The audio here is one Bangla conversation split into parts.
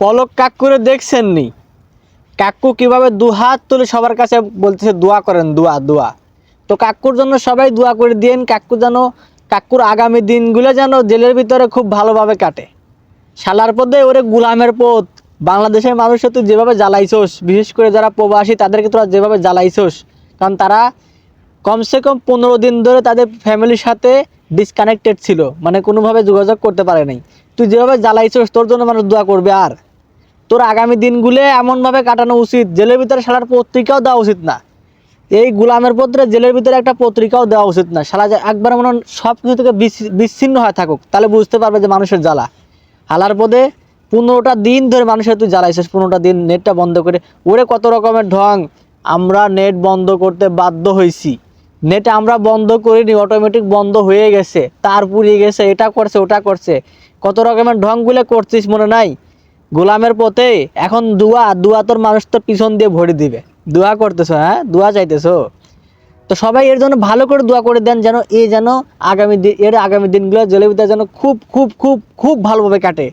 পলক কাকুরে দেখছেন নি? কাকু কিভাবে দুহাত তুলে সবার কাছে বলতেছে দোয়া করেন, দোয়া দোয়া। তো কাকুর জন্য সবাই দোয়া করে দিয়েন, কাকু যেন, কাকুর আগামী দিনগুলো যেন জেলের ভিতরে খুব ভালোভাবে কাটে। শালার পথে ওরে গুলামের পথ, বাংলাদেশের মানুষকে তুই যেভাবে জ্বালাইছোস, বিশেষ করে যারা প্রবাসী তাদেরকে তোরা যেভাবে জ্বালাইছোস, কারণ তারা কমসে কম 15 দিন ধরে তাদের ফ্যামিলির সাথে ডিসকানেক্টেড ছিল, মানে কোনোভাবে যোগাযোগ করতে পারে নাই। তুই যেভাবে জ্বালাইছোস তোর জন্য মানুষ দোয়া করবে। আর তোর আগামী দিনগুলো এমনভাবে কাটানো উচিত, জেলের ভিতরে শালার পত্রিকাও দেওয়া উচিত না। এই গুলামের পত্রে জেলের ভিতরে একটা পত্রিকাও দেওয়া উচিত না। শালা একবার মনে সব কিছু থেকে বিচ্ছিন্ন হয়ে থাকুক, তাহলে বুঝতে পারবে যে মানুষের জ্বালা। হালার পদে 15টা দিন ধরে মানুষের তুই জ্বালাইছিস, 15টা দিন নেটটা বন্ধ করে। ওরে কত রকমের ঢং, আমরা নেট বন্ধ করতে বাধ্য হয়েছি, নেট আমরা বন্ধ করিনি, অটোমেটিক বন্ধ হয়ে গেছে, তার পুড়িয়ে গেছে, এটা করছে ওটা করছে, কত রকমের ঢংগুলো করছিস মনে নাই? গোলামের পথে এখন দুয়া দুয়া, তোর মানুষ তো পিছন দিয়ে ভরে দিবে। দোয়া করতেছো, হ্যাঁ দোয়া চাইতেছো? তো সবাই এর জন্য ভালো করে দোয়া করে দেন, যেন যেন আগামী দিন, এর আগামী দিনগুলো জেলের ভিতরে যেন খুব খুব খুব খুব ভালোভাবে কাটে।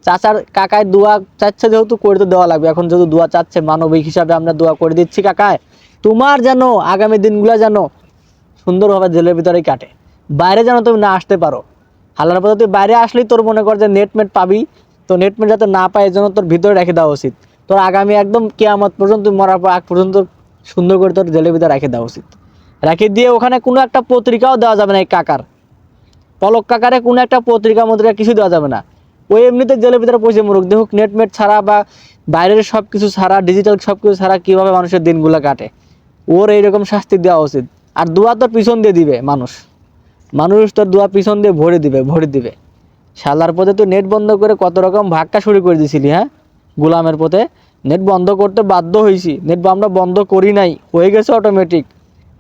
চাচার কাকায় দোয়া চাচ্ছে যেহেতু করে তো দেওয়া লাগবে, এখন যেহেতু দোয়া চাচ্ছে মানবিক হিসাবে আমরা দোয়া করে দিচ্ছি কাকায়, তোমার যেন আগামী দিনগুলো যেন সুন্দরভাবে জেলের ভিতরেই কাটে, বাইরে যেন তুমি না আসতে পারো। হালার পথে তুই বাইরে আসলেই তোর মনে কর যে নেটমেট পাবি, তো নেটমেট যাতে না পায় এই জন্য তোর ভিতরে রেখে দেওয়া উচিত। তোর আগামী একদম কেয়ামত পর্যন্ত, মরার পর আগ পর্যন্ত সুন্দর করে তোর জেলের ভিতরে রেখে দেওয়া উচিত। রেখে দিয়ে ওখানে কোনো একটা পত্রিকাও দেওয়া যাবে না, এই কাকার পলক কাকারে কোনো একটা পত্রিকা মন্ত্রিকা কিছু দেওয়া যাবে না। ওই এমনিতে জেলের ভিতরে পয়সা মুরুক দেখুক, নেটমেট ছাড়া বা বাইরের সব কিছু ছাড়া, ডিজিটাল সব কিছু ছাড়া কীভাবে মানুষের দিনগুলো কাটে, ওর এইরকম শাস্তি দেওয়া উচিত। আর দোয়া তোর পিছন দিয়ে দিবে মানুষ, মানুষ তোর দোয়া পিছন দিয়ে ভরে দিবে, ভরে দিবে। শালার পথে তুই নেট বন্ধ করে কত রকম ভাক্কা শুরু করে দিয়েছিলি, হ্যাঁ গোলামের পথে। নেট বন্ধ করতে বাধ্য হয়েছি, নেট আমরা বন্ধ করি নাই, হয়ে গেছে অটোমেটিক।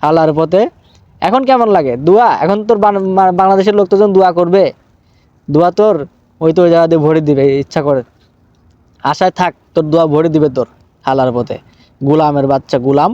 হালার পথে এখন কেমন লাগে দোয়া? এখন তোর বাংলাদেশের লোক তো যখন দোয়া করবে, দোয়া তোর ওই তো ওই জায়গা দিয়ে ভরে দিবে ইচ্ছা করে। আশায় থাক, তোর দোয়া ভরে দিবে তোর। হালার পথে গোলামের বাচ্চা গোলাম।